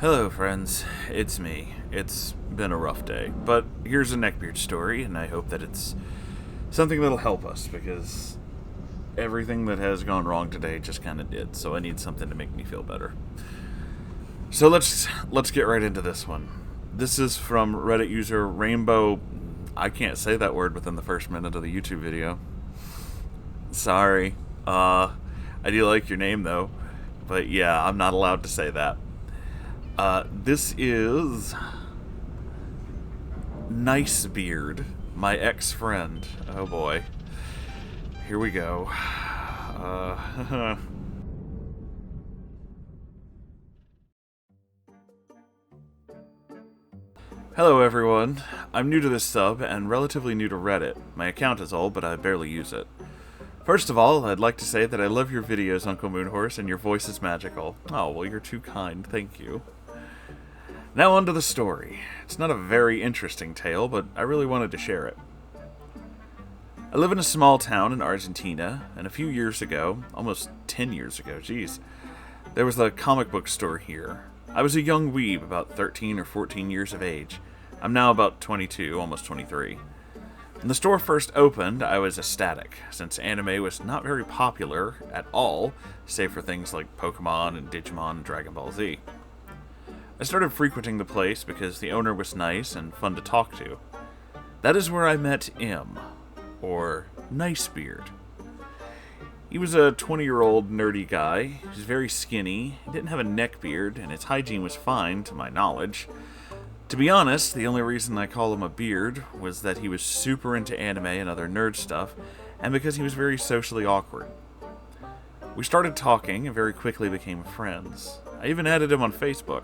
Hello friends, it's me. It's been a rough day, but here's a Neckbeard story, and I hope that it's something that'll help us, because everything that has gone wrong today just kind of did, so I need something to make me feel better. So let's get right into this one. This is from Reddit user Rainbow. I can't say that word within the first minute of the YouTube video. Sorry. I do like your name though, but yeah, I'm not allowed to say that. This is Nicebeard, my ex-friend. Oh boy. Here we go. Hello everyone. I'm new to this sub and relatively new to Reddit. My account is old, but I barely use it. First of all, I'd like to say that I love your videos, Uncle Moonhorse, and your voice is magical. Oh, well, you're too kind. Thank you. Now on to the story. It's not a very interesting tale, but I really wanted to share it. I live in a small town in Argentina, and a few years ago, almost 10 years ago, geez, there was a comic book store here. I was a young weeb, about 13 or 14 years of age. I'm now about 22, almost 23. When the store first opened, I was ecstatic, since anime was not very popular at all, save for things like Pokemon and Digimon and Dragon Ball Z. I started frequenting the place because the owner was nice and fun to talk to. That is where I met M, or Nicebeard. He was a 20-year-old nerdy guy. He was very skinny, he didn't have a neck beard, and his hygiene was fine, to my knowledge. To be honest, the only reason I call him a beard was that he was super into anime and other nerd stuff, and because he was very socially awkward. We started talking and very quickly became friends. I even added him on Facebook.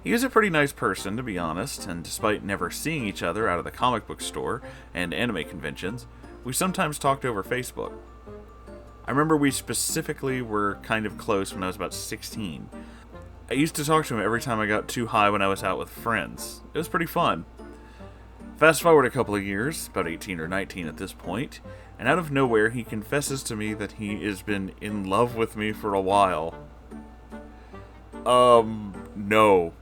He was a pretty nice person, to be honest, and despite never seeing each other out of the comic book store and anime conventions, we sometimes talked over Facebook. I remember we specifically were kind of close when I was about 16. I used to talk to him every time I got too high when I was out with friends. It was pretty fun. Fast forward a couple of years, about 18 or 19 at this point, and out of nowhere he confesses to me that he has been in love with me for a while. No.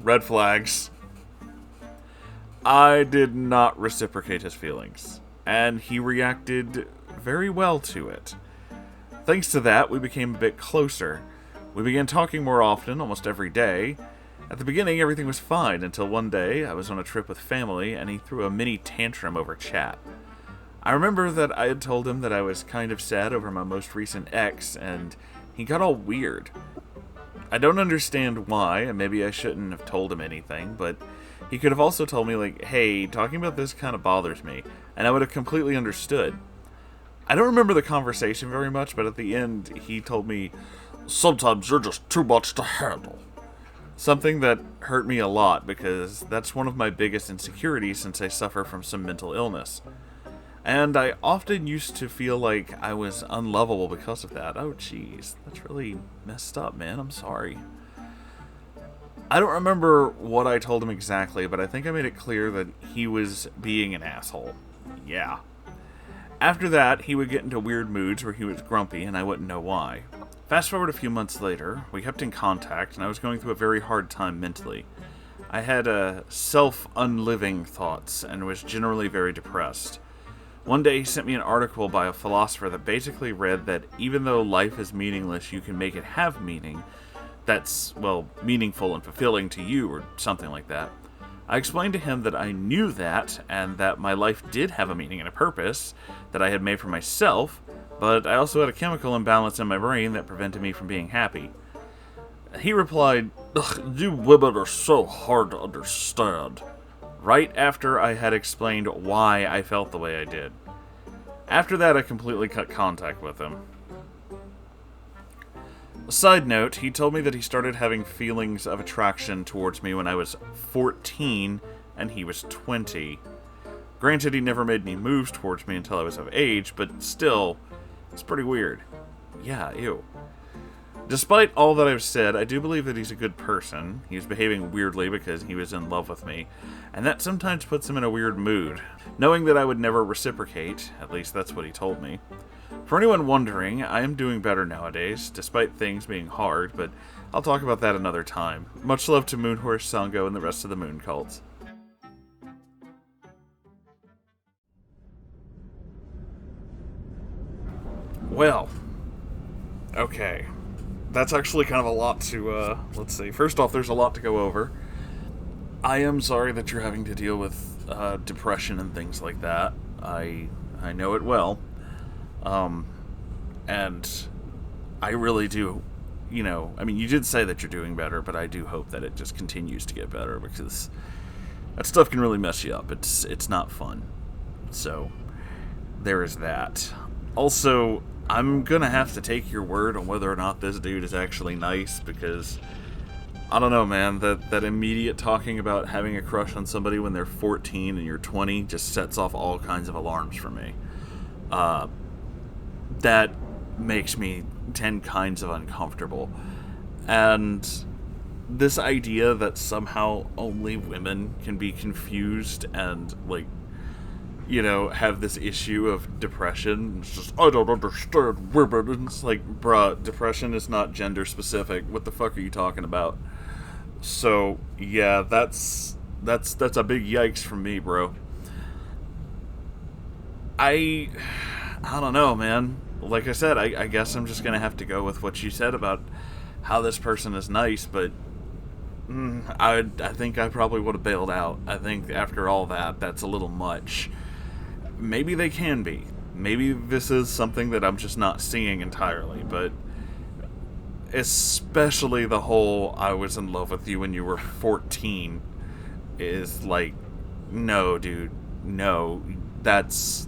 Red flags. I did not reciprocate his feelings, and he reacted very well to it. Thanks to that, we became a bit closer. We began talking more often, almost every day. At the beginning, everything was fine, until one day, I was on a trip with family, and he threw a mini tantrum over chat. I remember that I had told him that I was kind of sad over my most recent ex, and he got all weird. I don't understand why, and maybe I shouldn't have told him anything, but he could have also told me, like, hey, talking about this kind of bothers me, and I would have completely understood. I don't remember the conversation very much, but at the end, he told me, sometimes you're just too much to handle. Something that hurt me a lot, because that's one of my biggest insecurities since I suffer from some mental illness. And I often used to feel like I was unlovable because of that. Oh, jeez. That's really messed up, man. I'm sorry. I don't remember what I told him exactly, but I think I made it clear that he was being an asshole. Yeah. After that, he would get into weird moods where he was grumpy, and I wouldn't know why. Fast forward a few months later, we kept in contact, and I was going through a very hard time mentally. I had self-unliving thoughts, and was generally very depressed. One day he sent me an article by a philosopher that basically read that even though life is meaningless, you can make it have meaning that's, well, meaningful and fulfilling to you, or something like that. I explained to him that I knew that, and that my life did have a meaning and a purpose that I had made for myself, but I also had a chemical imbalance in my brain that prevented me from being happy. He replied, "Ugh, you women are so hard to understand," right after I had explained why I felt the way I did. After that, I completely cut contact with him. A side note, he told me that he started having feelings of attraction towards me when I was 14 and he was 20. Granted, he never made any moves towards me until I was of age, but still, it's pretty weird. Yeah, ew. Despite all that I've said, I do believe that he's a good person. He was behaving weirdly because he was in love with me, and that sometimes puts him in a weird mood. Knowing that I would never reciprocate, at least that's what he told me. For anyone wondering, I am doing better nowadays, despite things being hard, but I'll talk about that another time. Much love to Moonhorse, Sango, and the rest of the Moon Cults. Well, okay. That's actually kind of a lot to, let's see. First off, there's a lot to go over. I am sorry that you're having to deal with depression and things like that. I know it well. And I really do, I mean, you did say that you're doing better, but I do hope that it just continues to get better, because that stuff can really mess you up. It's not fun. So, there is that. Also, I'm gonna have to take your word on whether or not this dude is actually nice, because I don't know, man, that immediate talking about having a crush on somebody when they're 14 and you're 20 just sets off all kinds of alarms for me. That makes me 10 kinds of uncomfortable. And this idea that somehow only women can be confused and, have this issue of depression. It's just, I don't understand women. And it's like, bruh, depression is not gender specific. What the fuck are you talking about? So, yeah, that's a big yikes from me, bro. I don't know, man. Like I said, I guess I'm just gonna have to go with what you said about how this person is nice, but I think I probably would have bailed out. I think after all that's a little much. Maybe they can be. Maybe this is something that I'm just not seeing entirely, but especially the whole I was in love with you when you were 14 is like, no, dude, no, that's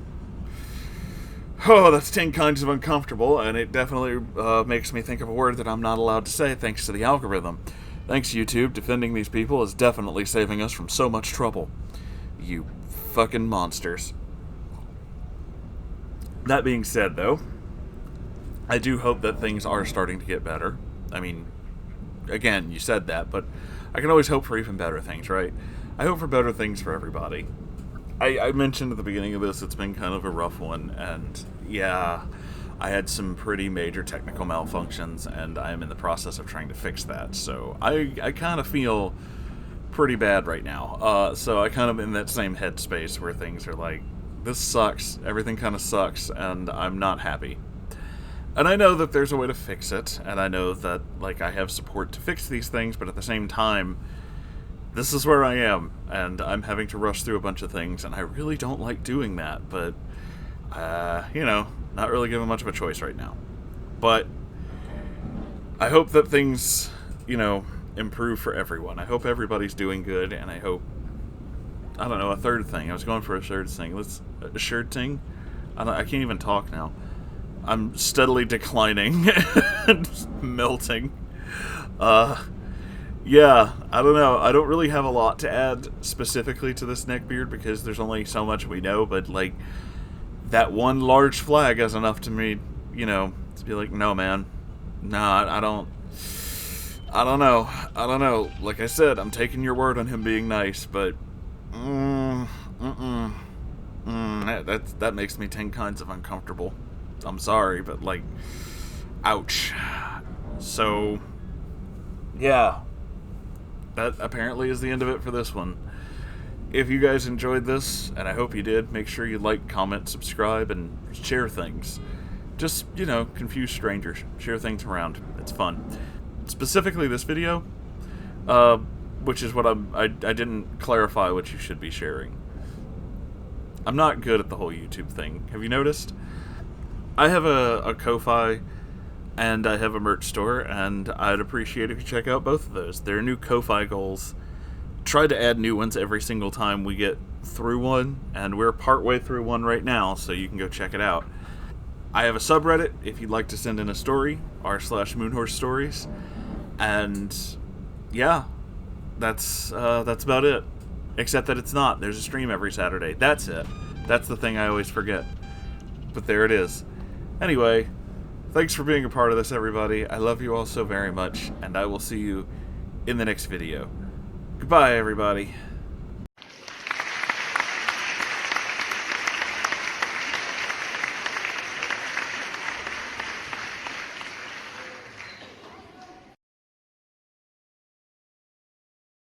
10 kinds of uncomfortable, and it definitely makes me think of a word that I'm not allowed to say thanks to the algorithm. Thanks, YouTube. Defending these people is definitely saving us from so much trouble. You fucking monsters. That being said, though, I do hope that things are starting to get better. I mean, again, you said that, but I can always hope for even better things, right? I hope for better things for everybody. I mentioned at the beginning of this, it's been kind of a rough one, and yeah, I had some pretty major technical malfunctions, and I am in the process of trying to fix that, so I kind of feel pretty bad right now. So I kind of in that same headspace where things are like, this sucks, everything kind of sucks, and I'm not happy. And I know that there's a way to fix it, and I know that, I have support to fix these things, but at the same time, this is where I am, and I'm having to rush through a bunch of things, and I really don't like doing that, but, not really given much of a choice right now. But I hope that things, improve for everyone. I hope everybody's doing good, and I hope, I don't know, a third thing. I was going for a third thing. A third thing? I can't even talk now. I'm steadily declining and melting. Yeah, I don't know. I don't really have a lot to add specifically to this Neckbeard because there's only so much we know, but, that one large flag is enough to me, to be like, no, man. Nah, I don't know. Like I said, I'm taking your word on him being nice, but that makes me 10 kinds of uncomfortable. I'm sorry, but, ouch. So, yeah. That apparently is the end of it for this one. If you guys enjoyed this, and I hope you did, make sure you like, comment, subscribe, and share things. Just, confuse strangers. Share things around. It's fun. Specifically this video, which is what I didn't clarify what you should be sharing. I'm not good at the whole YouTube thing. Have you noticed? I have a Ko-Fi, and I have a merch store, and I'd appreciate if you check out both of those. There are new Ko-Fi goals. Try to add new ones every single time we get through one, and we're partway through one right now, so you can go check it out. I have a subreddit if you'd like to send in a story, r/Moonhorse Stories, and yeah, that's about it. Except that it's not. There's a stream every Saturday. That's it. That's the thing I always forget. But there it is. Anyway, Thanks for being a part of this, everybody. I love you all so very much, and I will see you in the next video. Goodbye, everybody.